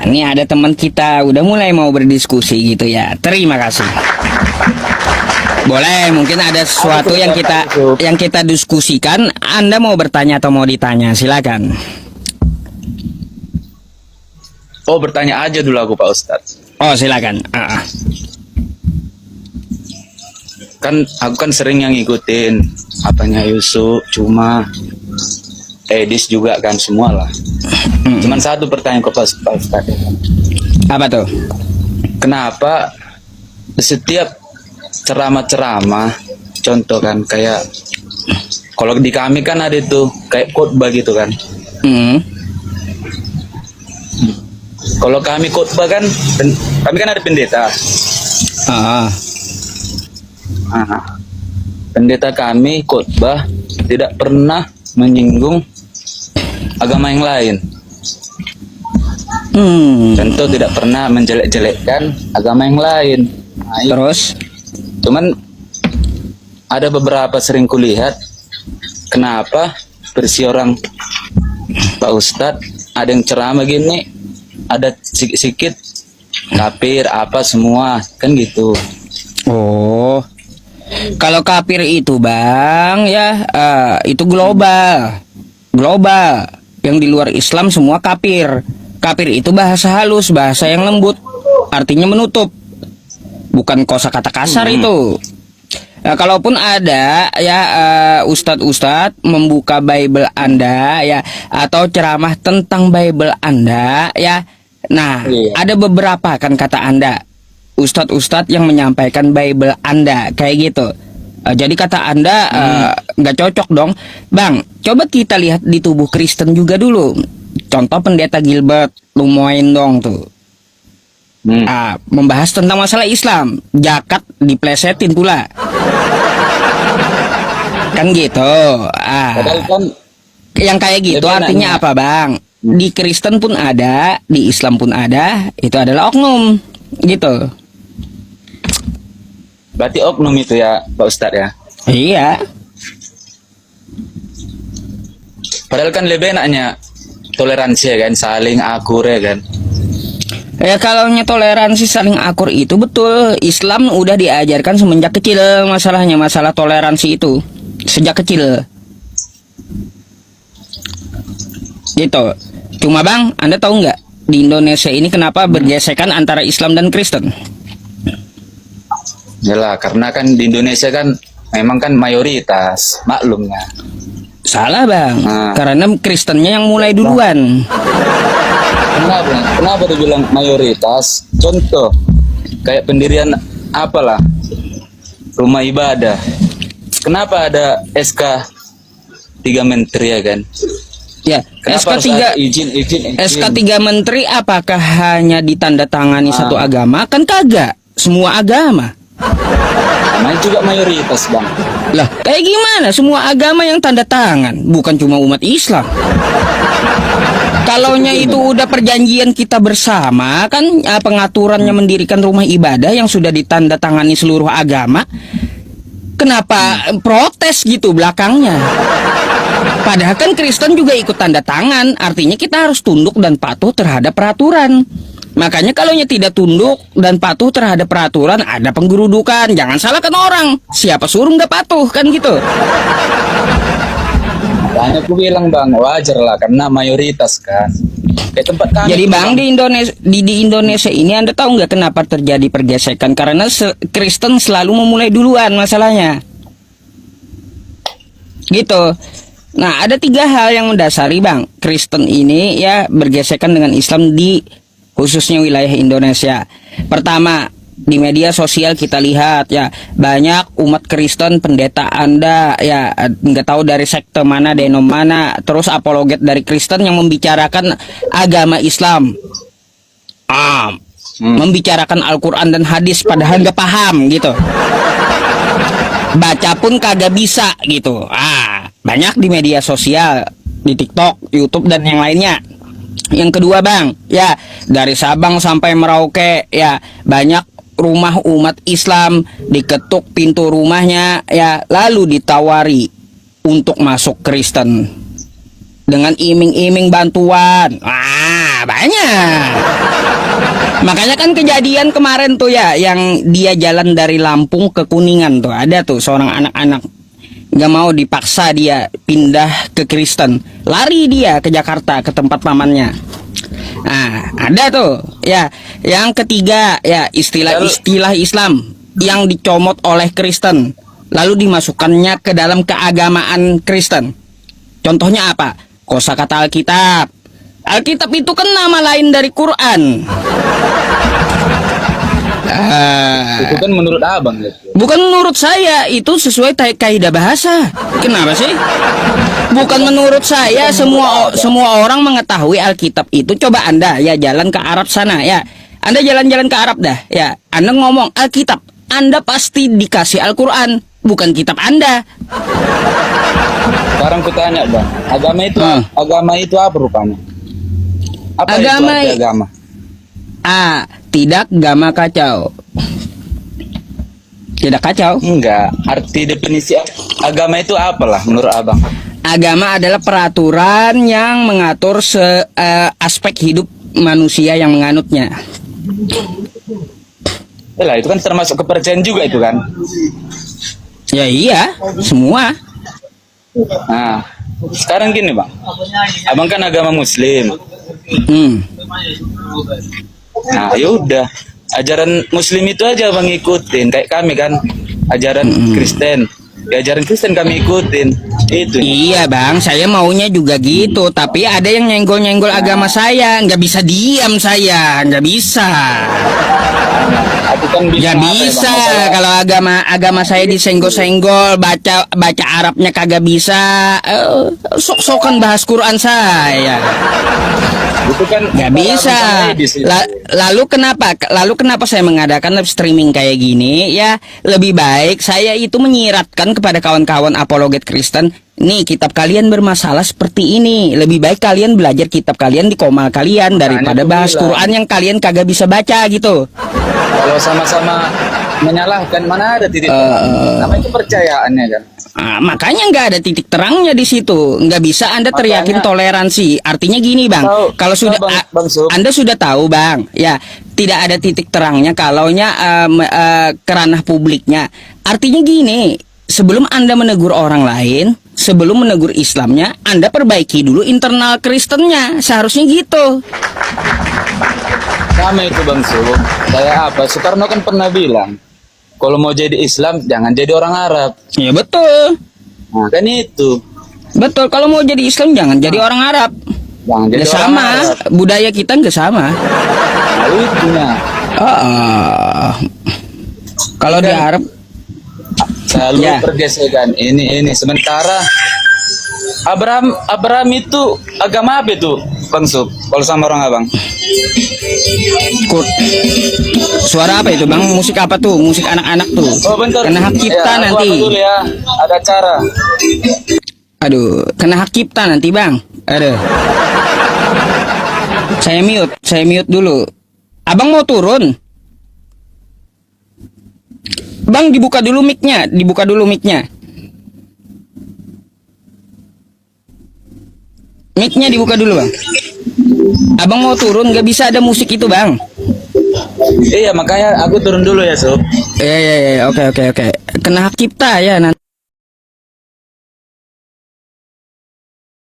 Ini ada teman kita udah mulai mau berdiskusi gitu ya. Terima kasih. Boleh, mungkin ada sesuatu yang kita diskusikan. Anda mau bertanya atau mau ditanya? Silakan. Oh, bertanya aja dulu aku Pak Ustadz. Oh, silakan. Kan aku kan sering yang ngikutin apanya Yusuf, cuma Edis juga kan semua lah. Cuman satu pertanyaan ke Pak Ustadz. Apa tuh? Kenapa setiap ceramah-ceramah, contoh kan kayak kalau di kami kan ada itu kayak khotbah gitu kan. Kalau kami khotbah kan, kami kan ada pendeta. Pendeta kami khotbah tidak pernah menyinggung agama yang lain. Contoh tidak pernah menjelek-jelekkan agama yang lain. Terus? Cuman ada beberapa sering kulihat kenapa versi orang Pak Ustadz ada yang ceramah gini, ada sikit-sikit kafir apa semua kan gitu. Oh, kalau kafir itu bang ya itu global. Yang di luar Islam semua kafir. Kafir itu bahasa halus, bahasa yang lembut, artinya menutup, bukan kosakata kasar itu. Nah, kalaupun ada ya ustadz membuka Bible Anda ya atau ceramah tentang Bible Anda ya. Nah, ada beberapa kan kata Anda ustadz yang menyampaikan Bible Anda kayak gitu. Jadi kata Anda nggak cocok dong, Bang. Coba kita lihat di tubuh Kristen juga dulu. Contoh pendeta Gilbert Lumoin dong tuh. Membahas tentang masalah Islam, zakat diplesetin pula. Kan gitu. Kan yang kayak gitu artinya apa, Bang? Di Kristen pun ada, di Islam pun ada, itu adalah oknum gitu. Berarti oknum itu ya Pak Ustadz ya? Iya. Padahal kan lebih enaknya toleransi ya kan, saling akur ya kan. Ya kalau toleransi saling akur itu betul. Islam udah diajarkan semenjak kecil masalahnya, masalah toleransi itu sejak kecil. Gitu. Cuma Bang, Anda tahu nggak di Indonesia ini kenapa bergesekan antara Islam dan Kristen? Yalah, karena kan di Indonesia kan memang kan mayoritas, maklumnya. Salah Bang, karena Kristennya yang mulai duluan. Kenapa dibilang mayoritas? Contoh, kayak pendirian apalah rumah ibadah. Kenapa ada SK 3 menteri ya kan? Ya, SK 3 menteri apakah hanya ditandatangani satu agama? Kan kagak, semua agama. Namanya juga mayoritas Bang. Lah, kayak gimana? Semua agama yang tanda tangan, bukan cuma umat Islam. Kalaunya itu udah perjanjian kita bersama, kan pengaturannya mendirikan rumah ibadah yang sudah ditandatangani seluruh agama. Kenapa protes gitu belakangnya? Padahal kan Kristen juga ikut tanda tangan, artinya kita harus tunduk dan patuh terhadap peraturan. Makanya kalau tidak tunduk dan patuh terhadap peraturan, ada penggerudukan. Jangan salahkan orang. Siapa suruh nggak patuh kan gitu. Makanya aku bilang Bang, wajar lah karena mayoritas kan. Kayak tempat kami. Jadi Bang, di Indonesia ini Anda tahu nggak kenapa terjadi pergesekan? Karena Kristen selalu memulai duluan masalahnya. Gitu. Nah, ada 3 hal yang mendasari Bang Kristen ini ya bergesekan dengan Islam di khususnya wilayah Indonesia. Pertama, di media sosial kita lihat ya banyak umat Kristen, pendeta Anda ya nggak tahu dari sekte mana, denom mana, terus apologet dari Kristen yang membicarakan agama Islam, membicarakan Al-Quran dan hadis padahal nggak paham gitu, baca pun kagak bisa gitu. Banyak di media sosial, di TikTok, YouTube dan yang lainnya. Yang kedua Bang, ya dari Sabang sampai Merauke ya banyak rumah umat Islam diketuk pintu rumahnya ya lalu ditawari untuk masuk Kristen. dengan iming-iming bantuan. Banyak. Makanya kan kejadian kemarin tuh ya, yang dia jalan dari Lampung ke Kuningan tuh, ada tuh seorang anak-anak nggak mau, dipaksa dia pindah ke Kristen, lari dia ke Jakarta ke tempat pamannya. Nah, ada tuh ya. Yang ketiga ya, istilah-istilah Islam yang dicomot oleh Kristen lalu dimasukkannya ke dalam keagamaan Kristen. Contohnya apa? Kosakata Alkitab. Alkitab itu kan nama lain dari Quran. Itu kan menurut abang ya. Bukan menurut saya, itu sesuai kaidah bahasa. Kenapa sih? Bukan menurut saya, semua orang mengetahui Alkitab itu. Coba Anda ya jalan ke Arab sana ya. Anda jalan-jalan ke Arab dah ya. Anda ngomong Alkitab, Anda pasti dikasih Al-Quran, bukan kitab Anda. Sekarang kutanya bang, agama itu apa rupanya? Apa Agama itu arti agama? Tidak gama kacau. Tidak kacau. Enggak, arti definisi agama itu apalah menurut abang? Agama adalah peraturan yang mengatur aspek hidup manusia yang menganutnya. Yalah, itu kan termasuk kepercayaan juga itu kan? Ya iya, semua. Nah, sekarang gini bang, abang kan agama Muslim. Nah, yaudah, ajaran Muslim itu aja bang ikutin. Kayak kami kan, ajaran Kristen. Ya, ajaran Kristen kami ikutin. Itu. Iya bang, saya maunya juga gitu. Tapi ada yang nyenggol-nyenggol agama saya, nggak bisa diam saya, nggak bisa. Aku kan Nggak bisa kalau agama saya disenggol-senggol, baca Arabnya kagak bisa. Sok-sokan bahas Quran saya. Itu kan Nggak bisa. Lalu kenapa saya mengadakan live streaming kayak gini? Ya lebih baik saya itu menyiratkan kepada kawan-kawan apologet Kristen. Nih, kitab kalian bermasalah seperti ini. Lebih baik kalian belajar kitab kalian di komal kalian daripada bahas Quran yang kalian kagak bisa baca gitu. Kalau sama-sama menyalahkan, mana ada titik namanya kepercayaannya kan. Makanya nggak ada titik terangnya di situ. Nggak bisa Anda teriakin toleransi. Artinya gini bang, kalau sudah Anda sudah tahu bang, ya tidak ada titik terangnya kalaunya kerana publiknya. Artinya gini, sebelum Anda menegur orang lain, sebelum menegur Islamnya, Anda perbaiki dulu internal Kristennya. Seharusnya gitu. Sama itu bang Su. Kayak apa? Soekarno kan pernah bilang, kalau mau jadi Islam jangan jadi orang Arab. Ya betul. Nah, kan itu. Betul. Kalau mau jadi Islam jangan jadi orang Arab. Jangan jadi Nggak orang sama. Arab. Budaya kita nggak sama. Nah, itunya. Kalau di Arab Selalu Ya. pergesekan ini sementara Abraham itu agama apa itu Bang Sub? Kalau sama orang abang suara apa itu bang? Musik apa tuh? Musik anak-anak tuh. oh bentar Kena hak cipta aku nanti. apa dulu ya, ada cara. Aduh, kena hak cipta nanti bang. Aduh. Saya mute dulu. Abang mau turun? Bang, dibuka dulu mic-nya. Mic-nya dibuka dulu bang. Abang mau turun, nggak bisa ada musik itu bang. Iya makanya aku turun dulu ya Sob. Oke. Kena hak cipta ya nanti.